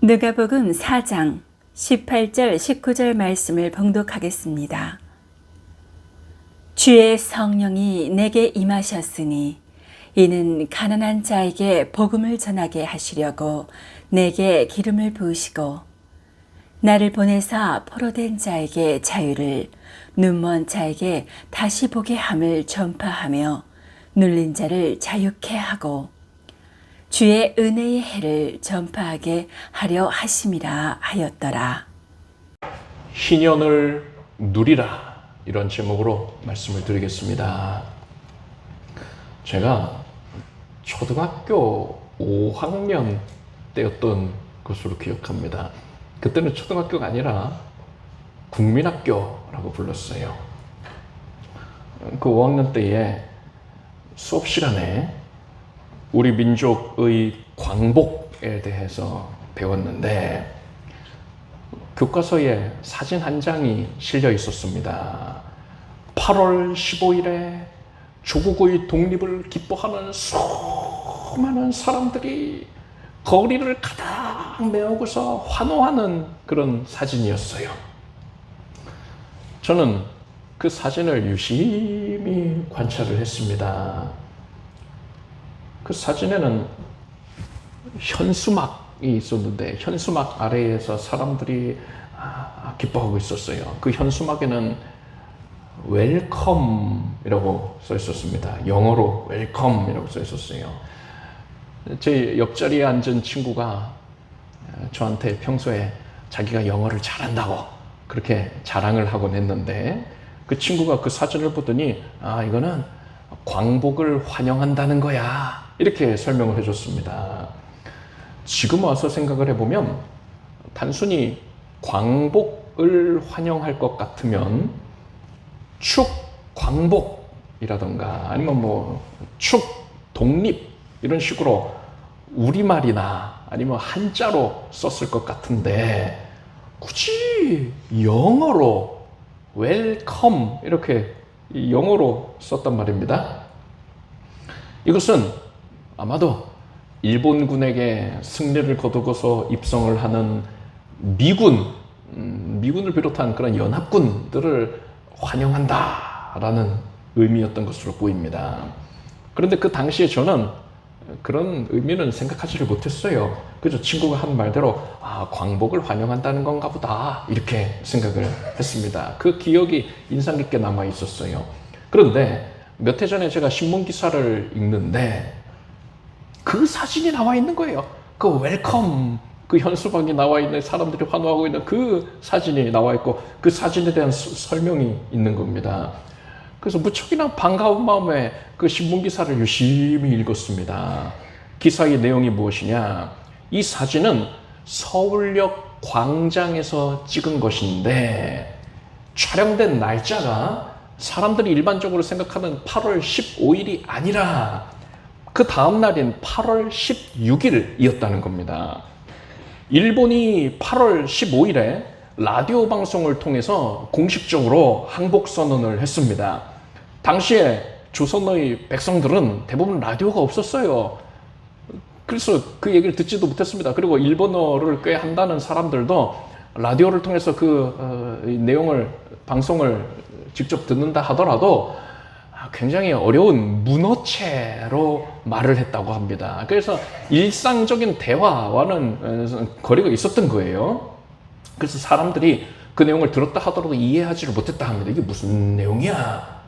누가복음 4장 18절 19절 말씀을 봉독하겠습니다. 주의 성령이 내게 임하셨으니 이는 가난한 자에게 복음을 전하게 하시려고 내게 기름을 부으시고 나를 보내사 포로된 자에게 자유를 눈먼 자에게 다시 보게 함을 전파하며 눌린 자를 자유케 하고 주의 은혜의 해를 전파하게 하려 하심이라 하였더라. 희년을 누리라, 이런 제목으로 말씀을 드리겠습니다. 제가 초등학교 5학년 때였던 것으로 기억합니다. 그때는 초등학교가 아니라 국민학교라고 불렀어요. 그 5학년 때에 수업 시간에 우리 민족의 광복에 대해서 배웠는데 교과서에 사진 한 장이 실려 있었습니다. 8월 15일에 조국의 독립을 기뻐하는 수많은 사람들이 거리를 가득 메우고서 환호하는 그런 사진이었어요. 저는 그 사진을 유심히 관찰을 했습니다. 그 사진에는 현수막이 있었는데 현수막 아래에서 사람들이 기뻐하고 있었어요. 그 현수막에는 웰컴이라고 써 있었습니다. 영어로 웰컴이라고 써 있었어요. 제 옆자리에 앉은 친구가 저한테 평소에 자기가 영어를 잘한다고 그렇게 자랑을 하곤 했는데 그 친구가 그 사진을 보더니 이거는 광복을 환영한다는 거야, 이렇게 설명을 해줬습니다. 지금 와서 생각을 해보면 단순히 광복을 환영할 것 같으면 축광복이라던가 아니면 축 독립 이런 식으로 우리말이나 아니면 한자로 썼을 것 같은데 굳이 영어로 웰컴 이렇게 영어로 썼단 말입니다. 이것은 아마도 일본군에게 승리를 거두고서 입성을 하는 미군을 비롯한 그런 연합군들을 환영한다라는 의미였던 것으로 보입니다. 그런데 그 당시에 저는 그런 의미는 생각하지를 못했어요. 그래서 친구가 한 말대로 광복을 환영한다는 건가 보다, 이렇게 생각을 했습니다. 그 기억이 인상 깊게 남아 있었어요. 그런데 몇 해 전에 제가 신문 기사를 읽는데 그 사진이 나와 있는 거예요. 그 웰컴, 그 현수막이 나와 있는, 사람들이 환호하고 있는 그 사진이 나와 있고 그 사진에 대한 설명이 있는 겁니다. 그래서 무척이나 반가운 마음에 그 신문 기사를 유심히 읽었습니다. 기사의 내용이 무엇이냐? 이 사진은 서울역 광장에서 찍은 것인데 촬영된 날짜가 사람들이 일반적으로 생각하는 8월 15일이 아니라 그 다음 날인 8월 16일이었다는 겁니다. 일본이 8월 15일에 라디오 방송을 통해서 공식적으로 항복 선언을 했습니다. 당시에 조선의 백성들은 대부분 라디오가 없었어요. 그래서 그 얘기를 듣지도 못했습니다. 그리고 일본어를 꽤 한다는 사람들도 라디오를 통해서 그 내용을, 방송을 직접 듣는다 하더라도 굉장히 어려운 문어체로 말을 했다고 합니다. 그래서 일상적인 대화와는 거리가 있었던 거예요. 그래서 사람들이 그 내용을 들었다 하더라도 이해하지를 못했다 합니다. 이게 무슨 내용이야?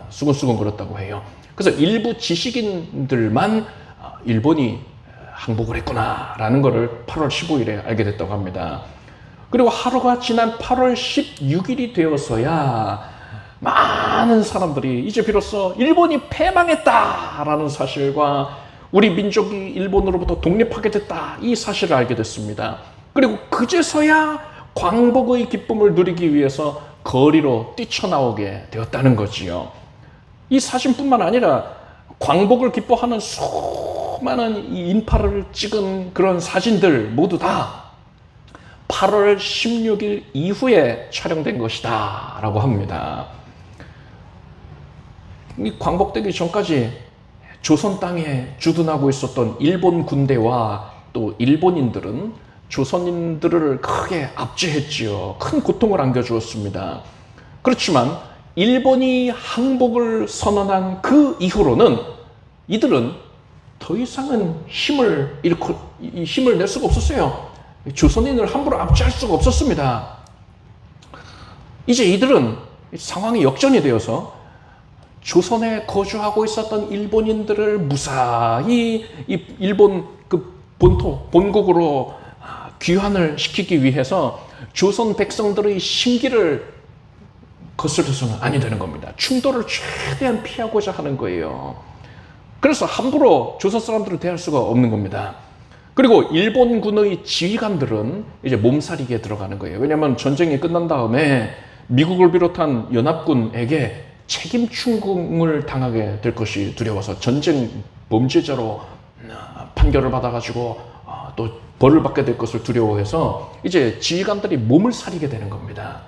수근수근 거렸다고 해요. 그래서 일부 지식인들만 일본이 항복을 했구나라는 것을 8월 15일에 알게 됐다고 합니다. 그리고 하루가 지난 8월 16일이 되어서야 많은 사람들이 이제 비로소 일본이 패망했다라는 사실과 우리 민족이 일본으로부터 독립하게 됐다, 이 사실을 알게 됐습니다. 그리고 그제서야 광복의 기쁨을 누리기 위해서 거리로 뛰쳐나오게 되었다는 거지요. 이 사진뿐만 아니라 광복을 기뻐하는 수많은 인파를 찍은 그런 사진들 모두 다 8월 16일 이후에 촬영된 것이다 라고 합니다. 이 광복되기 전까지 조선 땅에 주둔하고 있었던 일본 군대와 또 일본인들은 조선인들을 크게 압제했지요. 큰 고통을 안겨주었습니다. 그렇지만 일본이 항복을 선언한 그 이후로는 이들은 더 이상은 힘을 낼 수가 없었어요. 조선인을 함부로 압제할 수가 없었습니다. 이제 이들은 상황이 역전이 되어서 조선에 거주하고 있었던 일본인들을 무사히 일본 그 본국으로 귀환을 시키기 위해서 조선 백성들의 심기를 거스려서는 아니 되는 겁니다. 충돌을 최대한 피하고자 하는 거예요. 그래서 함부로 조선 사람들을 대할 수가 없는 겁니다. 그리고 일본군의 지휘관들은 이제 몸살이게 들어가는 거예요. 왜냐하면 전쟁이 끝난 다음에 미국을 비롯한 연합군에게 책임 충궁을 당하게 될 것이 두려워서 전쟁 범죄자로 판결을 받아가지고 또 벌을 받게 될 것을 두려워해서 이제 지휘관들이 몸을 사리게 되는 겁니다.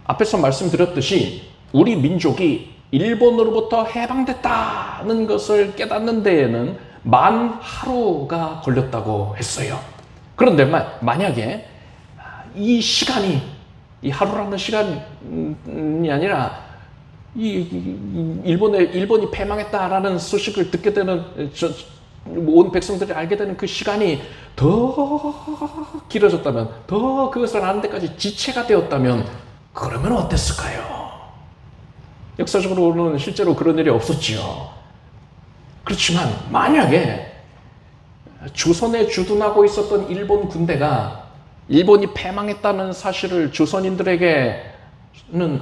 앞에서 말씀드렸듯이 우리 민족이 일본으로부터 해방됐다는 것을 깨닫는 데에는 만 하루가 걸렸다고 했어요. 그런데 만약에 이 시간이, 이 하루라는 시간이 아니라 일본이 패망했다라는 소식을 듣게 되는 온 백성들이 알게 되는 그 시간이 더 길어졌다면, 더 그것을 아는 데까지 지체가 되었다면 그러면 어땠을까요? 역사적으로는 실제로 그런 일이 없었지요. 그렇지만 만약에 조선에 주둔하고 있었던 일본 군대가 일본이 패망했다는 사실을 조선인들에게는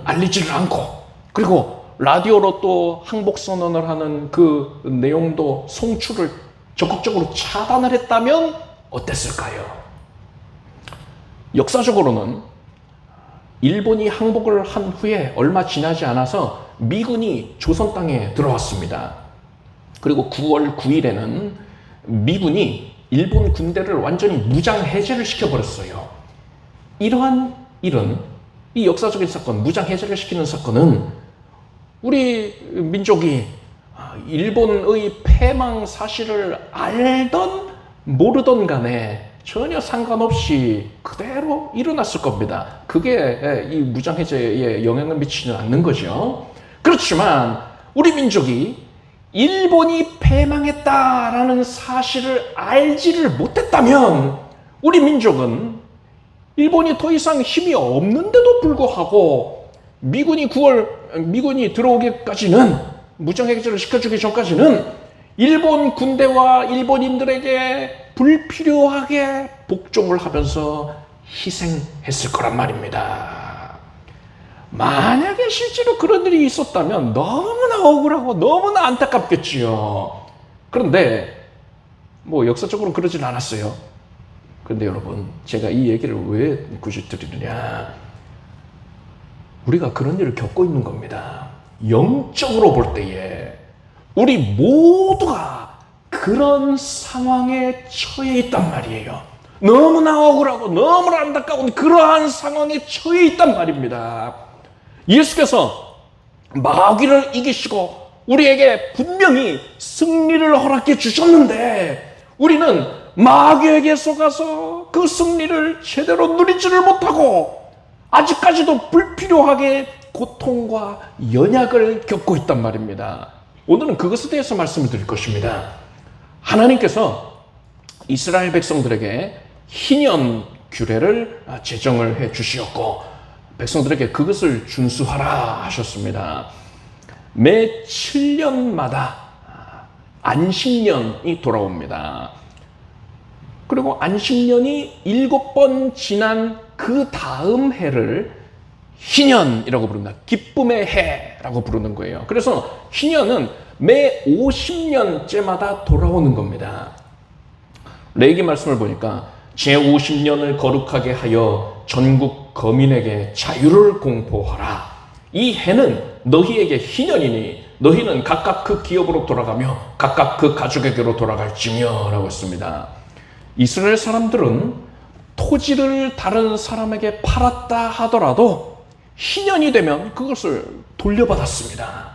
알리지를 않고, 그리고 라디오로 또 항복 선언을 하는 그 내용도 송출을 적극적으로 차단을 했다면 어땠을까요? 역사적으로는 일본이 항복을 한 후에 얼마 지나지 않아서 미군이 조선 땅에 들어왔습니다. 그리고 9월 9일에는 미군이 일본 군대를 완전히 무장 해제를 시켜버렸어요. 이러한 일은, 이 역사적인 사건, 무장 해제를 시키는 사건은 우리 민족이 일본의 패망 사실을 알던 모르던 간에 전혀 상관없이 그대로 일어났을 겁니다. 그게 이 무장 해제에 영향을 미치지 않는 거죠. 그렇지만 우리 민족이 일본이 패망했다라는 사실을 알지를 못했다면 우리 민족은 일본이 더 이상 힘이 없는데도 불구하고 미군이 들어오기까지는, 무장해제를 시켜주기 전까지는 일본 군대와 일본인들에게 불필요하게 복종을 하면서 희생했을 거란 말입니다. 만약에 실제로 그런 일이 있었다면 너무나 억울하고 너무나 안타깝겠지요. 그런데 역사적으로 그러진 않았어요. 그런데 여러분, 제가 이 얘기를 왜 굳이 드리느냐, 우리가 그런 일을 겪고 있는 겁니다. 영적으로 볼 때에 우리 모두가 그런 상황에 처해 있단 말이에요. 너무나 억울하고 너무나 안타까운 그러한 상황에 처해 있단 말입니다. 예수께서 마귀를 이기시고 우리에게 분명히 승리를 허락해 주셨는데 우리는 마귀에게 속아서 그 승리를 제대로 누리지를 못하고 아직까지도 불필요하게 고통과 연약을 겪고 있단 말입니다. 오늘은 그것에 대해서 말씀을 드릴 것입니다. 하나님께서 이스라엘 백성들에게 희년 규례를 제정을 해 주시었고 백성들에게 그것을 준수하라 하셨습니다. 매 7년마다 안식년이 돌아옵니다. 그리고 안식년이 7번 지난 그 다음 해를 희년이라고 부릅니다. 기쁨의 해라고 부르는 거예요. 그래서 희년은 매 50년째마다 돌아오는 겁니다. 레위기 말씀을 보니까 제50년을 거룩하게 하여 전국 거민에게 자유를 공포하라. 이 해는 너희에게 희년이니 너희는 각각 그 기업으로 돌아가며 각각 그 가족에게로 돌아갈지며 라고 했습니다. 이스라엘 사람들은 토지를 다른 사람에게 팔았다 하더라도 희년이 되면 그것을 돌려받았습니다.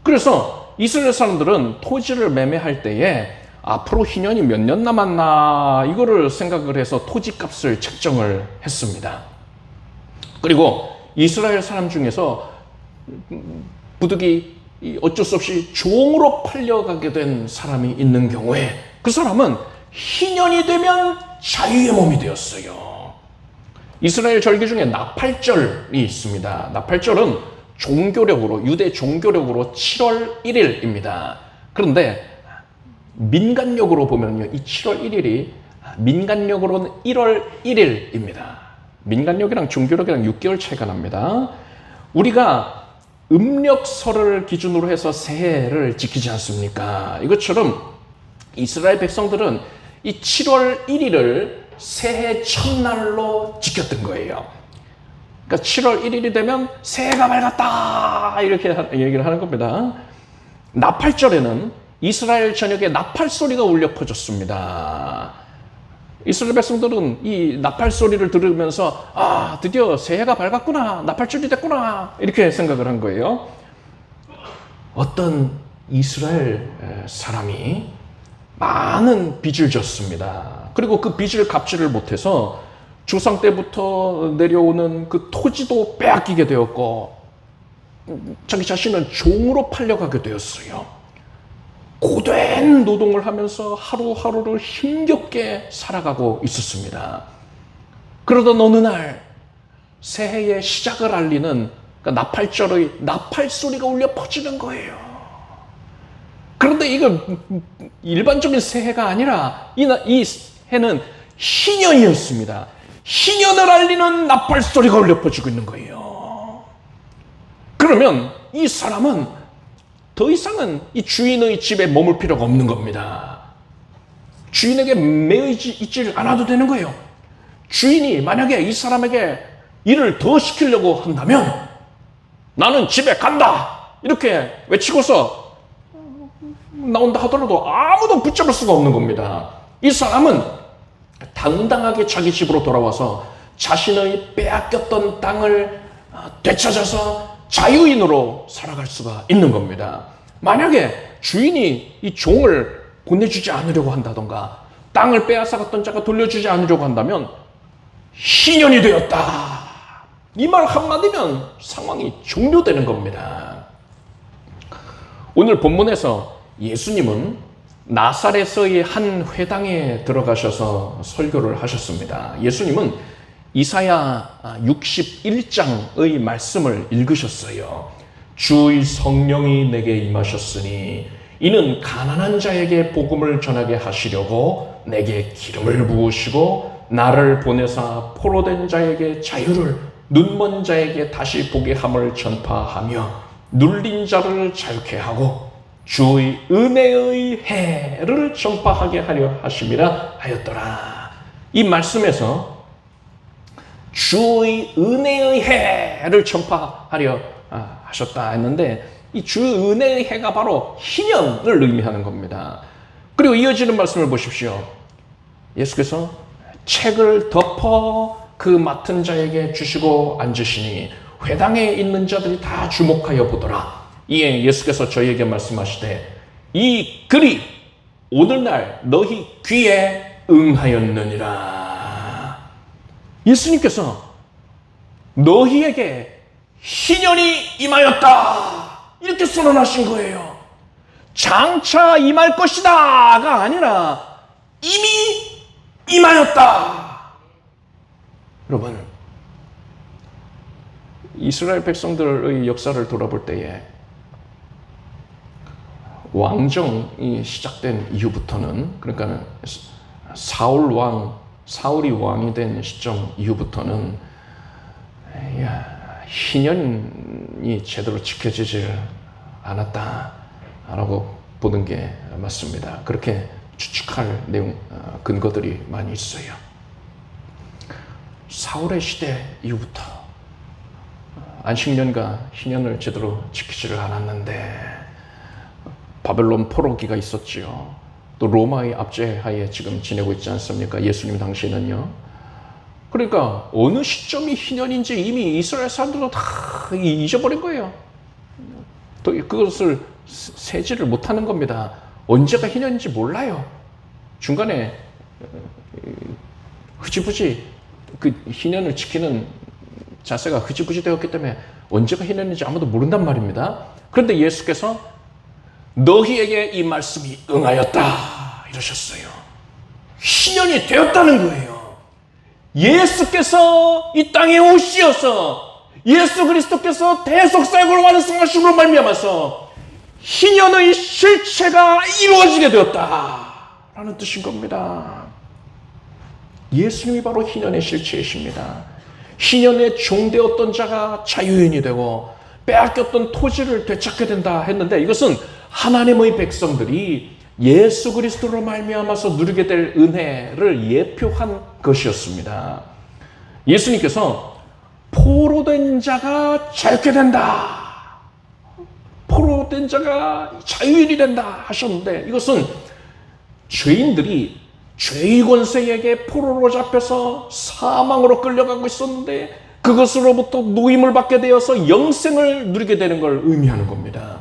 그래서 이스라엘 사람들은 토지를 매매할 때에 앞으로 희년이 몇 년 남았나 이거를 생각을 해서 토지값을 책정을 했습니다. 그리고 이스라엘 사람 중에서 부득이 어쩔 수 없이 종으로 팔려가게 된 사람이 있는 경우에 그 사람은 희년이 되면 자유의 몸이 되었어요. 이스라엘 절기 중에 나팔절이 있습니다. 나팔절은 종교력으로, 유대 종교력으로 7월 1일입니다. 그런데 민간력으로 보면요, 이 7월 1일이 민간력으로는 1월 1일입니다. 민간력이랑 종교력이랑 6개월 차이가 납니다. 우리가 음력설을 기준으로 해서 새해를 지키지 않습니까? 이것처럼 이스라엘 백성들은 이 7월 1일을 새해 첫날로 지켰던 거예요. 그러니까 7월 1일이 되면 새해가 밝았다 이렇게 얘기를 하는 겁니다. 나팔절에는 이스라엘 전역에 나팔 소리가 울려 퍼졌습니다. 이스라엘 백성들은 이 나팔 소리를 들으면서 아, 드디어 새해가 밝았구나, 나팔절이 됐구나 이렇게 생각을 한 거예요. 어떤 이스라엘 사람이 많은 빚을 졌습니다. 그리고 그 빚을 갚지를 못해서 조상 때부터 내려오는 그 토지도 빼앗기게 되었고 자기 자신은 종으로 팔려가게 되었어요. 고된 노동을 하면서 하루하루를 힘겹게 살아가고 있었습니다. 그러던 어느 날 새해의 시작을 알리는 나팔절의 나팔 소리가 울려 퍼지는 거예요. 그런데 이건 일반적인 새해가 아니라 이 해는 희년이었습니다. 희년을 알리는 나팔 소리가 울려 퍼지고 있는 거예요. 그러면 이 사람은 더 이상은 이 주인의 집에 머물 필요가 없는 겁니다. 주인에게 매여 있지 않아도 되는 거예요. 주인이 만약에 이 사람에게 일을 더 시키려고 한다면 나는 집에 간다 이렇게 외치고서 나온다 하더라도 아무도 붙잡을 수가 없는 겁니다. 이 사람은 당당하게 자기 집으로 돌아와서 자신의 빼앗겼던 땅을 되찾아서 자유인으로 살아갈 수가 있는 겁니다. 만약에 주인이 이 종을 보내주지 않으려고 한다던가 땅을 빼앗아갔던 자가 돌려주지 않으려고 한다면 희년이 되었다. 이 말 한마디면 상황이 종료되는 겁니다. 오늘 본문에서 예수님은 나사렛의 한 회당에 들어가셔서 설교를 하셨습니다. 예수님은 이사야 61장의 말씀을 읽으셨어요. 주의 성령이 내게 임하셨으니 이는 가난한 자에게 복음을 전하게 하시려고 내게 기름을 부으시고 나를 보내사 포로된 자에게 자유를, 눈먼 자에게 다시 보게 함을 전파하며 눌린 자를 자유케 하고 주의 은혜의 해를 전파하게 하려 하심이라 하였더라. 이 말씀에서 주의 은혜의 해를 전파하려 하셨다 했는데 이 주의 은혜의 해가 바로 희년을 의미하는 겁니다. 그리고 이어지는 말씀을 보십시오. 예수께서 책을 덮어 그 맡은 자에게 주시고 앉으시니 회당에 있는 자들이 다 주목하여 보더라. 이에 예수께서 저희에게 말씀하시되 이 글이 오늘날 너희 귀에 응하였느니라. 예수님께서 너희에게 희년이 임하였다 이렇게 선언하신 거예요. 장차 임할 것이다가 아니라 이미 임하였다. 여러분, 이스라엘 백성들의 역사를 돌아볼 때에 왕정이 시작된 이후부터는, 그러니까 사울이 왕이 된 시점 이후부터는 희년이 제대로 지켜지질 않았다라고 보는 게 맞습니다. 그렇게 추측할 근거들이 많이 있어요. 사울의 시대 이후부터 안식년과 희년을 제대로 지키지를 않았는데 바벨론 포로기가 있었지요. 또 로마의 압제하에 지금 지내고 있지 않습니까? 예수님 당시에는요. 그러니까 어느 시점이 희년인지 이미 이스라엘 사람들도 다 잊어버린 거예요. 또 그것을 세지를 못하는 겁니다. 언제가 희년인지 몰라요. 중간에 흐지부지 그 희년을 지키는 자세가 흐지부지 되었기 때문에 언제가 희년인지 아무도 모른단 말입니다. 그런데 예수께서 너희에게 이 말씀이 응하였다 이러셨어요. 희년이 되었다는 거예요. 예수께서 이 땅에 오시어서 예수 그리스도께서 대속사역을 완성하심으로 말미암아서 희년의 실체가 이루어지게 되었다라는 뜻인 겁니다. 예수님이 바로 희년의 실체이십니다. 희년에 종되었던 자가 자유인이 되고 빼앗겼던 토지를 되찾게 된다 했는데, 이것은 하나님의 백성들이 예수 그리스도로 말미암아서 누리게 될 은혜를 예표한 것이었습니다. 예수님께서 포로된 자가 자유케 된다, 포로된 자가 자유인이 된다 하셨는데, 이것은 죄인들이 죄의 권세에게 포로로 잡혀서 사망으로 끌려가고 있었는데 그것으로부터 노임을 받게 되어서 영생을 누리게 되는 걸 의미하는 겁니다.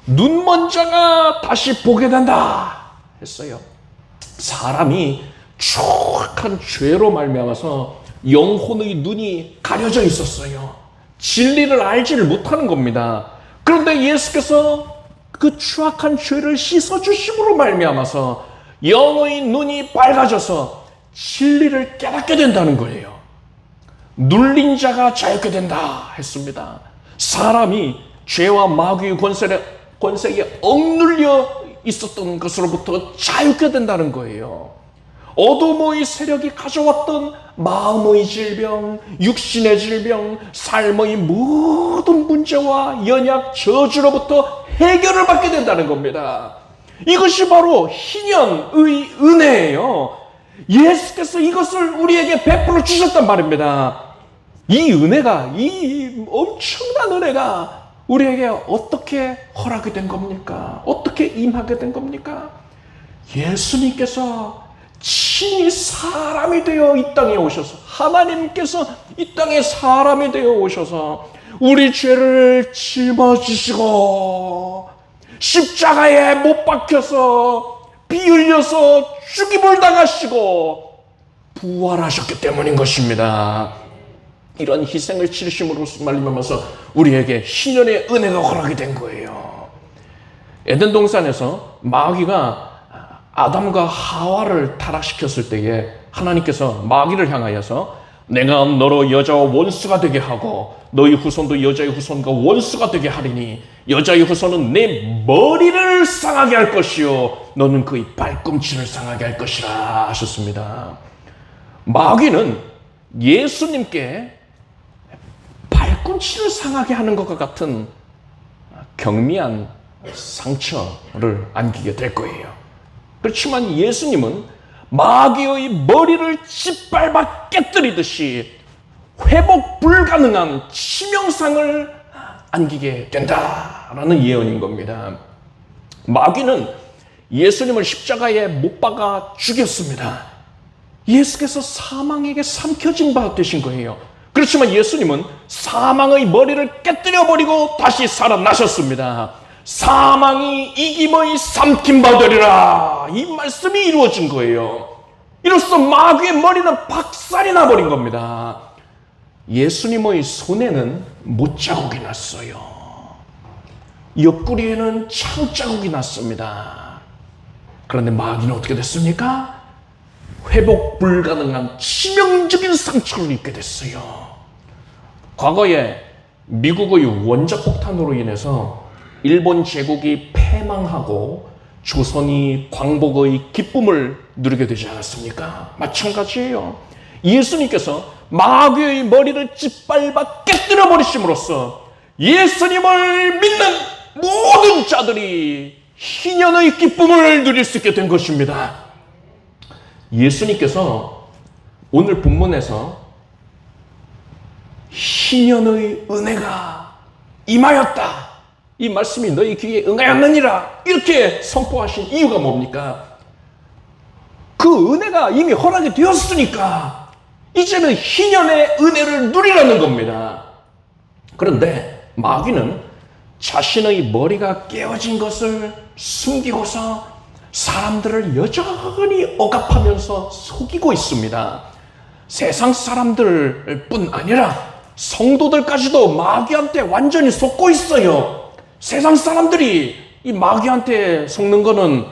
눈먼 자가 다시 보게 된다 했어요. 사람이 추악한 죄로 말미암아서 영혼의 눈이 가려져 있었어요. 진리를 알지를 못하는 겁니다. 그런데 예수께서 그 추악한 죄를 씻어주심으로 말미암아서 영의 눈이 밝아져서 진리를 깨닫게 된다는 거예요. 눌린 자가 자유케 된다 했습니다. 사람이 죄와 마귀의 권세에 억눌려 있었던 것으로부터 자유케 된다는 거예요. 어둠의 세력이 가져왔던 마음의 질병, 육신의 질병, 삶의 모든 문제와 연약, 저주로부터 해결을 받게 된다는 겁니다. 이것이 바로 희년의 은혜예요. 예수께서 이것을 우리에게 베풀어 주셨단 말입니다. 이 은혜가, 이 엄청난 은혜가 우리에게 어떻게 허락이 된 겁니까? 어떻게 임하게 된 겁니까? 예수님께서 친히 사람이 되어 이 땅에 오셔서, 하나님께서 이 땅에 사람이 되어 오셔서 우리 죄를 짊어지시고 십자가에 못 박혀서 피 흘려서 죽임을 당하시고 부활하셨기 때문인 것입니다. 이런 희생을 치르심으로써 말미암아서 우리에게 희년의 은혜가 허락이 된 거예요. 에덴 동산에서 마귀가 아담과 하와를 타락시켰을 때에 하나님께서 마귀를 향하여서 내가 너로 여자와 원수가 되게 하고 너희 후손도 여자의 후손과 원수가 되게 하리니 여자의 후손은 내 머리를 상하게 할 것이요 너는 그의 발꿈치를 상하게 할 것이라 하셨습니다. 마귀는 예수님께 발꿈치를 상하게 하는 것과 같은 경미한 상처를 안기게 될 거예요. 그렇지만 예수님은 마귀의 머리를 짓밟아 깨뜨리듯이 회복 불가능한 치명상을 안기게 된다라는 예언인 겁니다. 마귀는 예수님을 십자가에 못 박아 죽였습니다. 예수께서 사망에게 삼켜진 바 되신 거예요. 그렇지만 예수님은 사망의 머리를 깨뜨려 버리고 다시 살아나셨습니다. 사망이 이김의 삼킨 바 되리라, 이 말씀이 이루어진 거예요. 이로써 마귀의 머리는 박살이 나버린 겁니다. 예수님의 손에는 못자국이 났어요. 옆구리에는 창자국이 났습니다. 그런데 마귀는 어떻게 됐습니까? 회복 불가능한 치명적인 상처를 입게 됐어요. 과거에 미국의 원자폭탄으로 인해서 일본 제국이 패망하고 조선이 광복의 기쁨을 누리게 되지 않았습니까? 마찬가지예요. 예수님께서 마귀의 머리를 짓밟아 깨뜨려 버리심으로써 예수님을 믿는 모든 자들이 희년의 기쁨을 누릴 수 있게 된 것입니다. 예수님께서 오늘 본문에서 희년의 은혜가 임하였다, 이 말씀이 너희 귀에 응하였느니라, 이렇게 선포하신 이유가 뭡니까? 그 은혜가 이미 허락이 되었으니까 이제는 희년의 은혜를 누리라는 겁니다. 그런데 마귀는 자신의 머리가 깨어진 것을 숨기고서 사람들을 여전히 억압하면서 속이고 있습니다. 세상 사람들뿐 아니라 성도들까지도 마귀한테 완전히 속고 있어요. 세상 사람들이 이 마귀한테 속는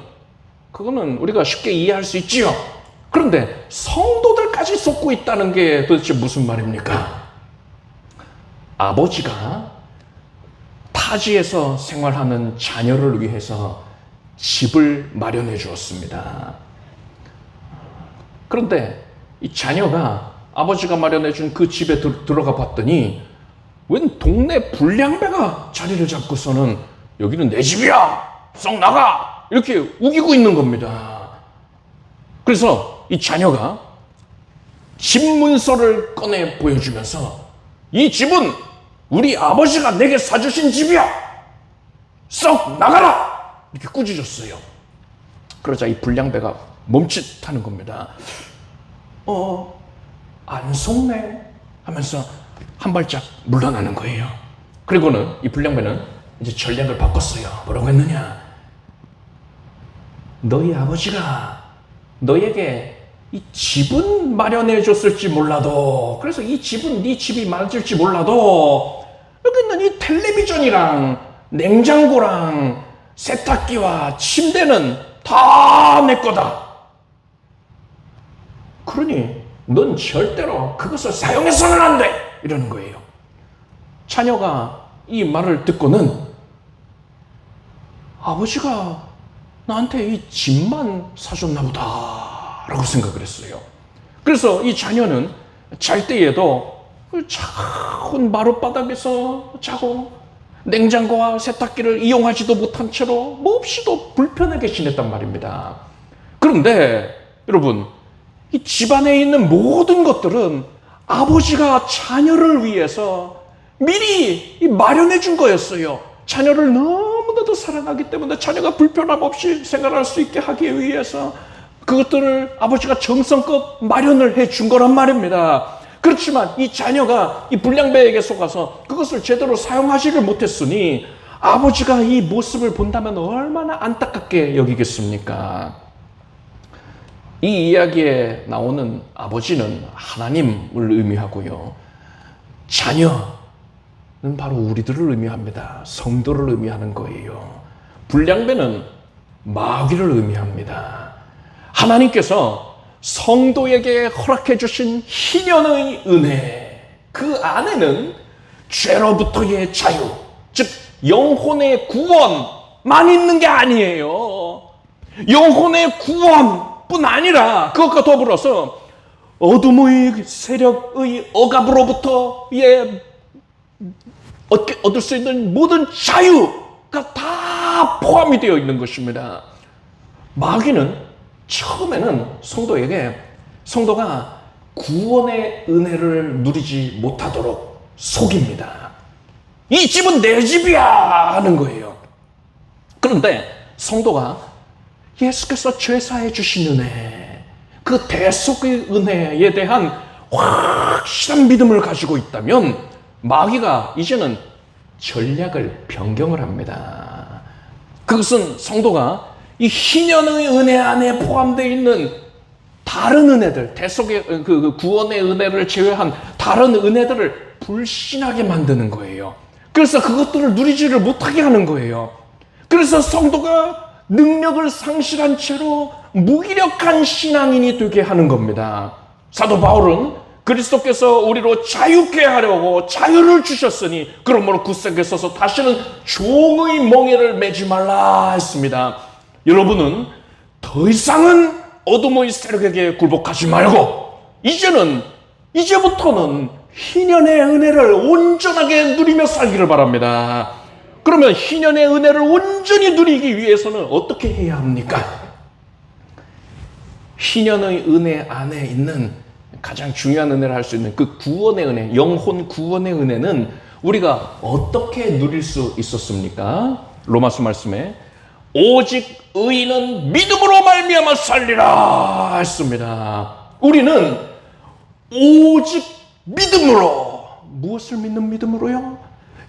그거는 우리가 쉽게 이해할 수 있지요. 그런데 성도들까지 속고 있다는 게 도대체 무슨 말입니까? 아버지가 타지에서 생활하는 자녀를 위해서 집을 마련해 주었습니다. 그런데 이 자녀가 아버지가 마련해 준 그 집에 들어가 봤더니 웬 동네 불량배가 자리를 잡고서는 여기는 내 집이야! 썩 나가! 이렇게 우기고 있는 겁니다. 그래서 이 자녀가 집 문서를 꺼내 보여주면서 이 집은 우리 아버지가 내게 사주신 집이야! 썩 나가라! 이렇게 꾸짖었어요. 그러자 이 불량배가 멈칫하는 겁니다. 안 속네 하면서 한 발짝 물러나는 거예요. 그리고는 이 불량배는 이제 전략을 바꿨어요. 뭐라고 했느냐? 너희 아버지가 너에게 이 집은 마련해 줬을지 몰라도, 그래서 이 집은 네 집이 맞을지 몰라도 여기 있는 이 텔레비전이랑 냉장고랑 세탁기와 침대는 다 내 거다. 그러니 넌 절대로 그것을 사용해서는 안 돼! 이러는 거예요. 자녀가 이 말을 듣고는 아버지가 나한테 이 집만 사줬나 보다 라고 생각을 했어요. 그래서 이 자녀는 잘 때에도 차가운 마룻바닥에서 자고 냉장고와 세탁기를 이용하지도 못한 채로 몹시도 불편하게 지냈단 말입니다. 그런데 여러분, 이 집안에 있는 모든 것들은 아버지가 자녀를 위해서 미리 마련해 준 거였어요. 자녀를 너무나도 사랑하기 때문에 자녀가 불편함 없이 생활할 수 있게 하기 위해서 그것들을 아버지가 정성껏 마련을 해 준 거란 말입니다. 그렇지만 이 자녀가 이 불량배에게 속아서 그것을 제대로 사용하지를 못했으니 아버지가 이 모습을 본다면 얼마나 안타깝게 여기겠습니까? 이 이야기에 나오는 아버지는 하나님을 의미하고요. 자녀는 바로 우리들을 의미합니다. 성도를 의미하는 거예요. 불량배는 마귀를 의미합니다. 하나님께서 성도에게 허락해 주신 희년의 은혜, 그 안에는 죄로부터의 자유, 즉 영혼의 구원만 있는 게 아니에요. 영혼의 구원뿐 아니라 그것과 더불어서 어둠의 세력의 억압으로부터의 얻을 수 있는 모든 자유가 다 포함이 되어 있는 것입니다. 마귀는 처음에는 성도가 구원의 은혜를 누리지 못하도록 속입니다. 이 집은 내 집이야 하는 거예요. 그런데 성도가 예수께서 죄사해 주신 은혜, 그 대속의 은혜에 대한 확실한 믿음을 가지고 있다면 마귀가 이제는 전략을 변경을 합니다. 그것은 성도가 이 희년의 은혜 안에 포함되어 있는 다른 은혜들, 대속의 그 구원의 은혜를 제외한 다른 은혜들을 불신하게 만드는 거예요. 그래서 그것들을 누리지를 못하게 하는 거예요. 그래서 성도가 능력을 상실한 채로 무기력한 신앙인이 되게 하는 겁니다. 사도 바울은 그리스도께서 우리로 자유케 하려고 자유를 주셨으니 그러므로 굳세게 서서 다시는 종의 멍에를 매지 말라 했습니다. 여러분은 더 이상은 어둠의 세력에게 굴복하지 말고 이제부터는 희년의 은혜를 온전하게 누리며 살기를 바랍니다. 그러면 희년의 은혜를 온전히 누리기 위해서는 어떻게 해야 합니까? 희년의 은혜 안에 있는 가장 중요한 은혜를 할 수 있는 그 구원의 은혜, 영혼 구원의 은혜는 우리가 어떻게 누릴 수 있었습니까? 로마서 말씀에 오직 의인은 믿음으로 말미암아 살리라 했습니다. 우리는 오직 믿음으로, 무엇을 믿는 믿음으로요?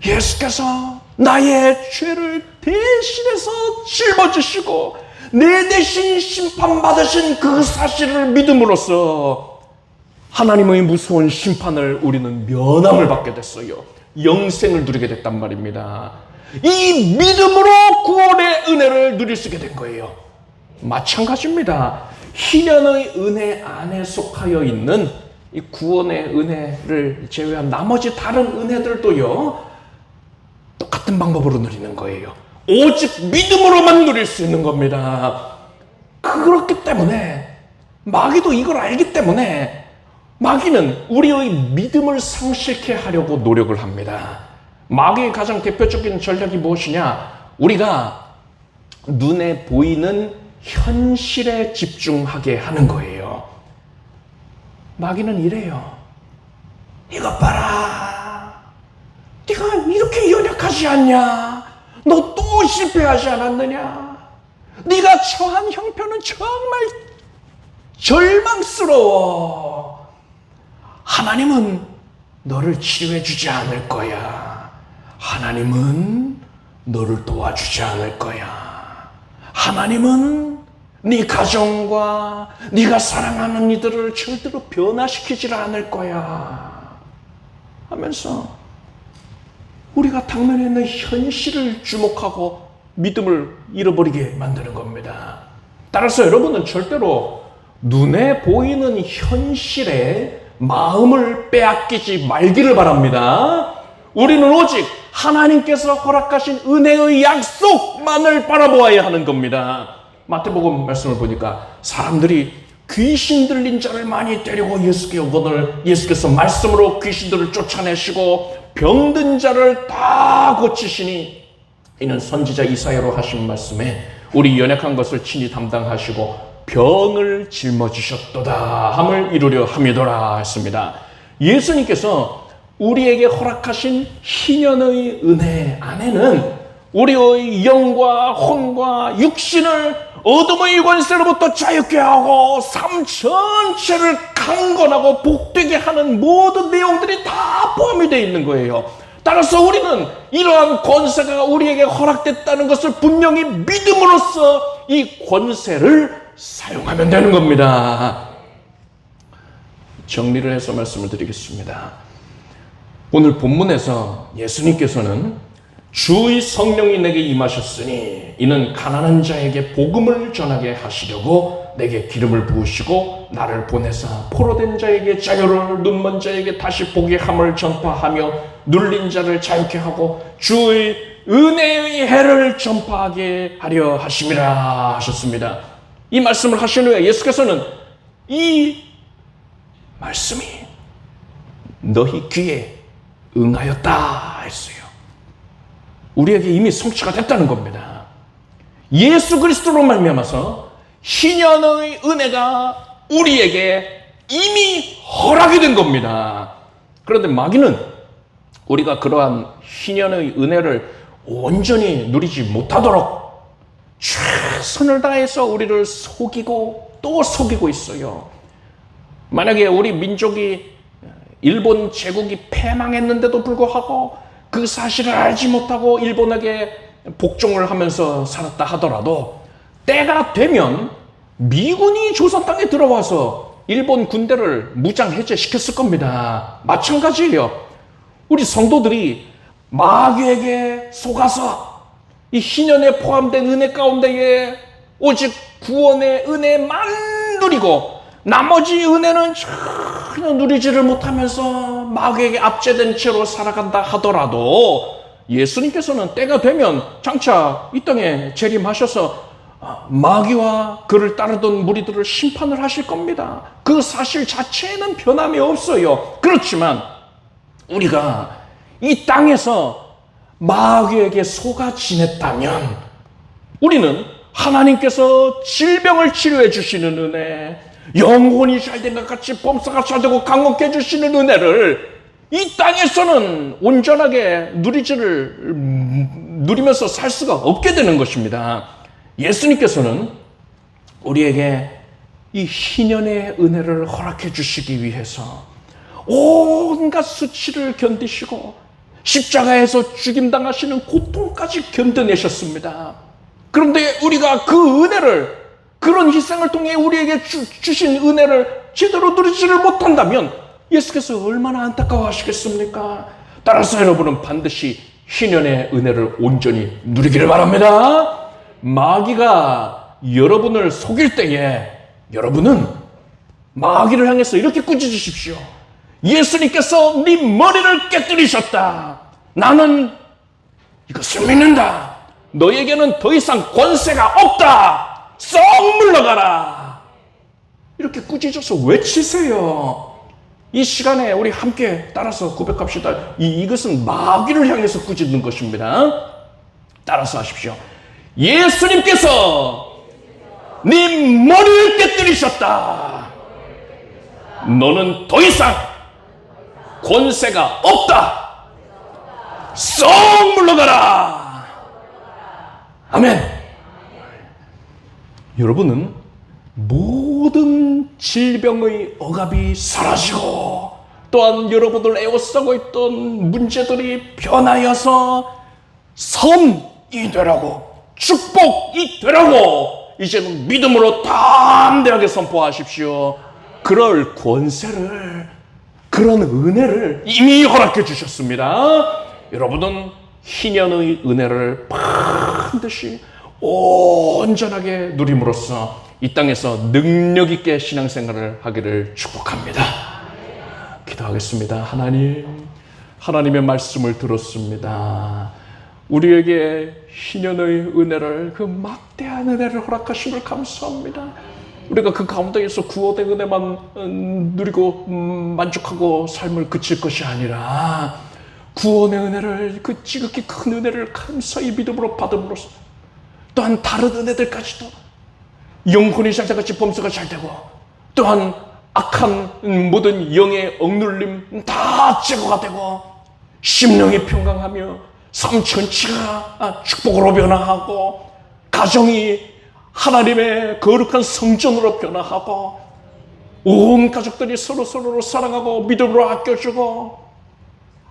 예수께서 나의 죄를 대신해서 짊어지시고 내 대신 심판받으신 그 사실을 믿음으로써 하나님의 무서운 심판을 우리는 면함을 받게 됐어요. 영생을 누리게 됐단 말입니다. 이 믿음으로 구원의 은혜를 누릴 수 있게 된 거예요. 마찬가지입니다. 희년의 은혜 안에 속하여 있는 이 구원의 은혜를 제외한 나머지 다른 은혜들도요, 똑같은 방법으로 누리는 거예요. 오직 믿음으로만 누릴 수 있는 겁니다. 그렇기 때문에 마귀도 이걸 알기 때문에 마귀는 우리의 믿음을 상실케 하려고 노력을 합니다. 마귀의 가장 대표적인 전략이 무엇이냐? 우리가 눈에 보이는 현실에 집중하게 하는 거예요. 마귀는 이래요. 이것 봐라. 네가 이렇게 연약하지 않냐? 너 또 실패하지 않았느냐? 네가 처한 형편은 정말 절망스러워. 하나님은 너를 치료해 주지 않을 거야. 하나님은 너를 도와주지 않을 거야. 하나님은 네 가정과 네가 사랑하는 이들을 절대로 변화시키지 않을 거야 하면서 우리가 당면에 있는 현실을 주목하고 믿음을 잃어버리게 만드는 겁니다. 따라서 여러분은 절대로 눈에 보이는 현실에 마음을 빼앗기지 말기를 바랍니다. 우리는 오직 하나님께서 허락하신 은혜의 약속만을 바라보아야 하는 겁니다. 마태복음 말씀을 보니까 사람들이 귀신 들린 자를 많이 데리고 예수께 오거늘 예수께서 말씀으로 귀신들을 쫓아내시고 병든 자를 다 고치시니 이는 선지자 이사야로 하신 말씀에 우리 연약한 것을 친히 담당하시고 병을 짊어지셨도다 함을 이루려 함이더라 했습니다. 예수님께서 우리에게 허락하신 희년의 은혜 안에는 우리의 영과 혼과 육신을 어둠의 권세로부터 자유케 하고 삶 전체를 강건하고 복되게 하는 모든 내용들이 다 포함이 되어 있는 거예요. 따라서 우리는 이러한 권세가 우리에게 허락됐다는 것을 분명히 믿음으로써 이 권세를 사용하면 되는 겁니다. 정리를 해서 말씀을 드리겠습니다. 오늘 본문에서 예수님께서는 주의 성령이 내게 임하셨으니 이는 가난한 자에게 복음을 전하게 하시려고 내게 기름을 부으시고 나를 보내사 포로된 자에게 자유를 눈먼 자에게 다시 보게 함을 전파하며 눌린 자를 자유케 하고 주의 은혜의 해를 전파하게 하려 하심이라 하셨습니다. 이 말씀을 하신 후에 예수께서는 이 말씀이 너희 귀에 응하였다 했어요. 우리에게 이미 성취가 됐다는 겁니다. 예수 그리스도로 말미암아서 희년의 은혜가 우리에게 이미 허락이 된 겁니다. 그런데 마귀는 우리가 그러한 희년의 은혜를 온전히 누리지 못하도록 최선을 다해서 우리를 속이고 또 속이고 있어요. 만약에 우리 민족이 일본 제국이 패망했는데도 불구하고 그 사실을 알지 못하고 일본에게 복종을 하면서 살았다 하더라도 때가 되면 미군이 조선 땅에 들어와서 일본 군대를 무장 해제시켰을 겁니다. 마찬가지예요. 우리 성도들이 마귀에게 속아서 이 희년에 포함된 은혜 가운데에 오직 구원의 은혜만 누리고 나머지 은혜는 전혀 누리지를 못하면서 마귀에게 압제된 채로 살아간다 하더라도 예수님께서는 때가 되면 장차 이 땅에 재림하셔서 마귀와 그를 따르던 무리들을 심판을 하실 겁니다. 그 사실 자체에는 변함이 없어요. 그렇지만 우리가 이 땅에서 마귀에게 속아 지냈다면 우리는 하나님께서 질병을 치료해 주시는 은혜, 영혼이 잘된 것 같이 범사가 잘되고 강건케 해주시는 은혜를 이 땅에서는 온전하게 누리면서 살 수가 없게 되는 것입니다. 예수님께서는 우리에게 이 희년의 은혜를 허락해 주시기 위해서 온갖 수치를 견디시고 십자가에서 죽임당하시는 고통까지 견뎌내셨습니다. 그런데 우리가 그 은혜를, 그런 희생을 통해 우리에게 주신 은혜를 제대로 누리지를 못한다면 예수께서 얼마나 안타까워하시겠습니까? 따라서 여러분은 반드시 희년의 은혜를 온전히 누리기를 바랍니다. 마귀가 여러분을 속일 때에 여러분은 마귀를 향해서 이렇게 꾸짖으십시오. 예수님께서 네 머리를 깨뜨리셨다. 나는 이것을 믿는다. 너에게는 더 이상 권세가 없다. 썩 물러가라. 이렇게 꾸짖어서 외치세요. 이 시간에 우리 함께 따라서 고백합시다. 이것은 마귀를 향해서 꾸짖는 것입니다. 따라서 하십시오. 예수님께서 네 머리를 깨뜨리셨다. 너는 더 이상 권세가 없다. 썩 물러가라. 아멘. 여러분은 모든 질병의 억압이 사라지고 또한 여러분을 에워싸고 있던 문제들이 변하여서 선이 되라고, 축복이 되라고 이제는 믿음으로 담대하게 선포하십시오. 그럴 권세를, 그런 은혜를 이미 허락해 주셨습니다. 여러분은 희년의 은혜를 반드시 온전하게 누림으로써 이 땅에서 능력 있게 신앙생활을 하기를 축복합니다. 기도하겠습니다. 하나님, 하나님의 말씀을 들었습니다. 우리에게 희년의 은혜를, 그 막대한 은혜를 허락하심을 감사합니다. 우리가 그 가운데에서 구원의 은혜만 누리고 만족하고 삶을 그칠 것이 아니라 구원의 은혜를, 그 지극히 큰 은혜를 감사히 믿음으로 받음으로써 또한 다른 은혜들까지도 영혼이 장자같이 범사가 잘 되고 또한 악한 모든 영의 억눌림 다 제거가 되고 심령이 평강하며 삶 전체가 축복으로 변화하고 가정이 하나님의 거룩한 성전으로 변화하고 온 가족들이 서로를 사랑하고 믿음으로 아껴주고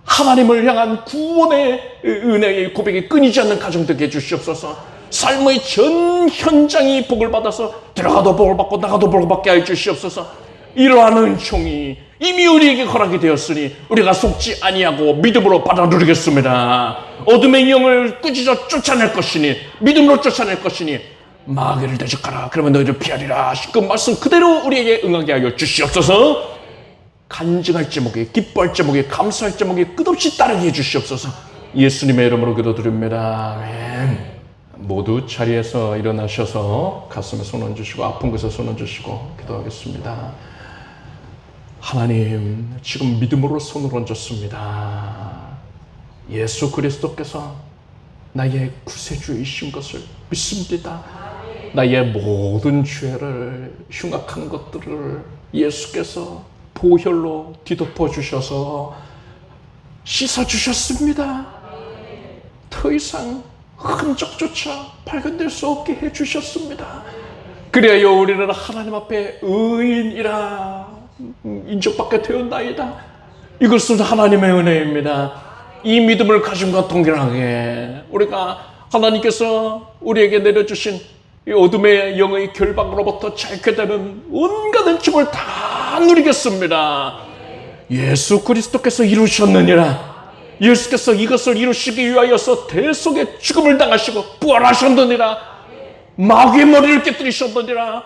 하나님을 향한 구원의 은혜의 고백이 끊이지 않는 가정 되게 해주시옵소서. 삶의 전 현장이 복을 받아서 들어가도 복을 받고 나가도 복을 받게 해 주시옵소서. 이러한 은총이 이미 우리에게 허락이 되었으니 우리가 속지 아니하고 믿음으로 받아 누리겠습니다. 어둠의 영을 꾸짖어 쫓아낼 것이니 믿음으로 쫓아낼 것이니 마귀를 대적하라. 그러면 너희를 피하리라. 그 말씀 그대로 우리에게 응하게 하여 주시옵소서. 간증할 제목에, 기뻐할 제목에, 감사할 제목에 끝없이 따르게 해주시옵소서. 예수님의 이름으로 기도드립니다. 아멘. 모두 자리에서 일어나셔서 가슴에 손 얹으시고 아픈 곳에 손 얹으시고 기도하겠습니다. 하나님, 지금 믿음으로 손을 얹었습니다. 예수 그리스도께서 나의 구세주이신 것을 믿습니다. 나의 모든 죄를, 흉악한 것들을 예수께서 보혈로 뒤덮어 주셔서 씻어 주셨습니다. 더 이상 흔적조차 발견될 수 없게 해주셨습니다. 그래야 우리는 하나님 앞에 의인이라 인정받게 되었나이다. 이것은 하나님의 은혜입니다. 이 믿음을 가짐과 동일하게 우리가 하나님께서 우리에게 내려주신 이 어둠의 영의 결박으로부터 자유케 되는 온갖 은총을 다 누리겠습니다. 예수 그리스도께서 이루셨느니라. 예수께서 이것을 이루시기 위하여서 대속의 죽음을 당하시고 부활하셨느니라. 마귀의 머리를 깨뜨리셨느니라.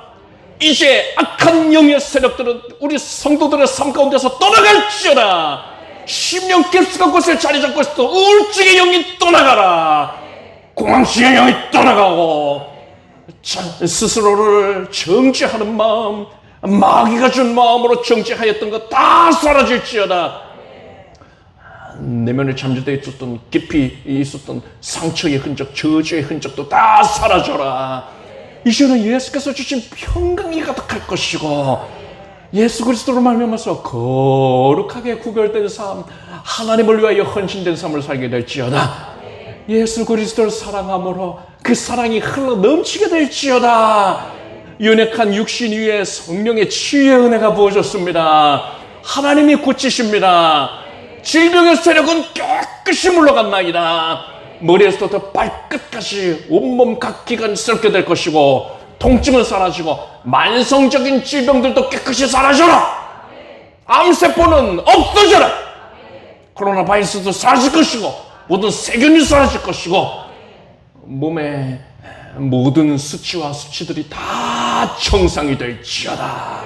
이제 악한 영의 세력들은 우리 성도들의 삶 가운데서 떠나갈지어다. 심령 깊숙한 곳에 자리 잡고 있어 우울증의 영이 떠나가라. 공황증의 영이 떠나가고 스스로를 정죄하는 마음, 마귀가 준 마음으로 정죄하였던 것 다 사라질지어다. 내면에 잠재되어 있었던 깊이 있었던 상처의 흔적, 저주의 흔적도 다 사라져라. 이제는 예수께서 주신 평강이 가득할 것이고 예수 그리스도로 말미암아서 거룩하게 구별된 삶, 하나님을 위하여 헌신된 삶을 살게 될지어다. 예수 그리스도를 사랑함으로 그 사랑이 흘러 넘치게 될지어다. 연약한 육신 위에 성령의 치유의 은혜가 부어졌습니다. 하나님이 고치십니다. 질병의 세력은 깨끗이 물러갔나이다. 머리에서부터 발끝까지 온몸 각기가 썩게 될 것이고 통증은 사라지고 만성적인 질병들도 깨끗이 사라져라. 암세포는 없어져라. 코로나 바이러스도 사라질 것이고 모든 세균이 사라질 것이고 몸의 모든 수치와 수치들이 다 정상이 될지어다.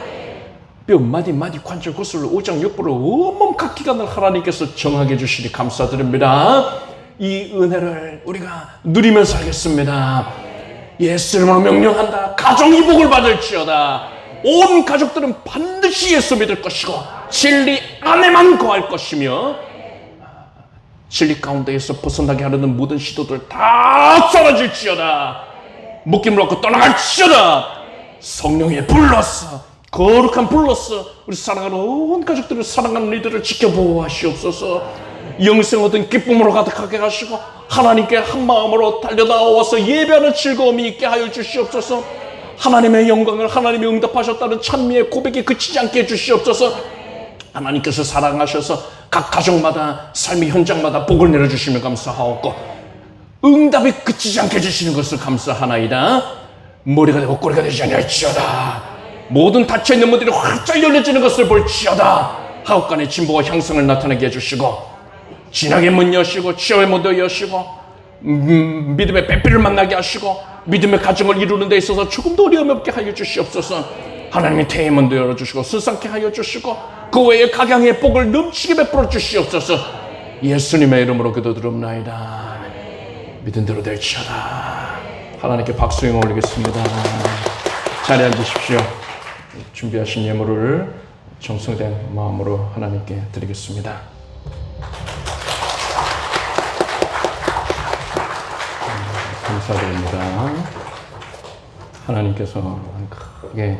뼈 마디 관절 구슬 오장 육부를 온몸 각기관을 하나님께서 정하게 해주시니 감사드립니다. 이 은혜를 우리가 누리며 살겠습니다. 예수 이름으로 명령한다. 가정이 복을 받을지어다. 온 가족들은 반드시 예수 믿을 것이고 진리 안에만 거할 것이며 진리 가운데에서 벗어나게 하려는 모든 시도들 다 사라질지어다. 묶임을 얻고 떠나갈지어다. 성령의 불로서 거룩한 불로서 우리 사랑하는 온 가족들을 사랑하는 이들을 지켜보호하시옵소서. 영생 얻은 기쁨으로 가득하게 하시고 하나님께 한 마음으로 달려나와서 예배하는 즐거움이 있게 하여 주시옵소서. 하나님의 영광을 하나님이 응답하셨다는 찬미의 고백이 그치지 않게 해주시옵소서. 하나님께서 사랑하셔서 각 가정마다 삶의 현장마다 복을 내려주시며 감사하옵고 응답이 그치지 않게 해주시는 것을 감사하나이다. 머리가 되고 꼬리가 되지 아니할지어다. 모든 닫혀있는 문들이 활짝 열려지는 것을 볼지어다. 하옥간의 진보와 향상을 나타나게 해주시고 진학의 문 여시고 치유의 문도 여시고 믿음의 배필을 만나게 하시고 믿음의 가정을 이루는 데 있어서 조금도 어려움 없게 하여 주시옵소서. 하나님의 태의 문도 열어주시고 순상케 하여 주시고 그 외에 각양의 복을 넘치게 베풀어 주시옵소서. 예수님의 이름으로 기도드립나이다. 믿은 대로 될지어다. 하나님께 박수 영광 올리겠습니다. 자리에 앉으십시오. 준비하신 예물을 정성된 마음으로 하나님께 드리겠습니다. 감사드립니다. 하나님께서 크게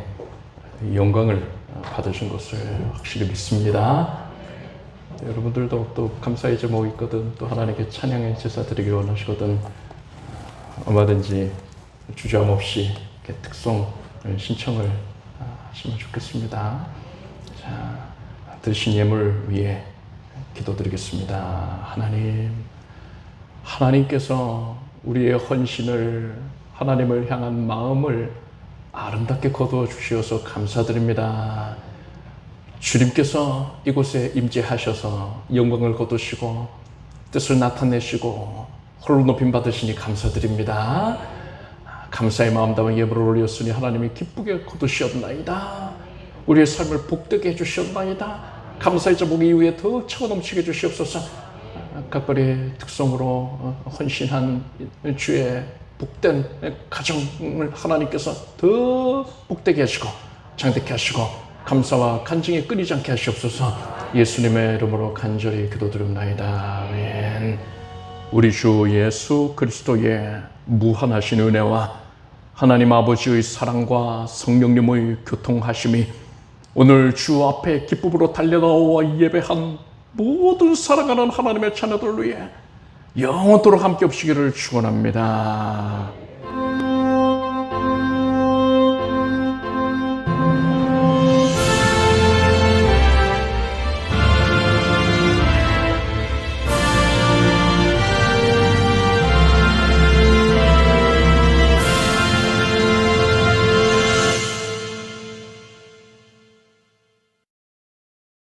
영광을 받으신 것을 확실히 믿습니다. 여러분들도 또 감사의 제목이 있거든, 또 하나님께 찬양의 제사 드리기 원하시거든, 얼마든지 주저함 없이 이렇게 특송 신청을 하시면 좋겠습니다. 자, 드신 예물 위에 기도드리겠습니다. 하나님께서 우리의 헌신을, 하나님을 향한 마음을 아름답게 거두어 주시어서 감사드립니다. 주님께서 이곳에 임재하셔서 영광을 거두시고 뜻을 나타내시고 홀로 높임 받으시니 감사드립니다. 감사의 마음 담아 예물을 올렸으니 하나님이 기쁘게 거두시었나이다. 우리의 삶을 복되게 해주시었나이다. 감사의 제목 이후에 더 차고 넘치게 해주시옵소서. 각별의 특성으로 헌신한 주의 복된 가정을 하나님께서 더 복되게 하시고 장대케 하시고 감사와 간증이 끊이지 않게 하시옵소서. 예수님의 이름으로 간절히 기도드립나이다. 아멘. 우리 주 예수 그리스도의 무한하신 은혜와 하나님 아버지의 사랑과 성령님의 교통하심이 오늘 주 앞에 기쁨으로 달려나와 예배한 모든 사랑하는 하나님의 자녀들 위해 영원토록 함께 없시기를 축원합니다.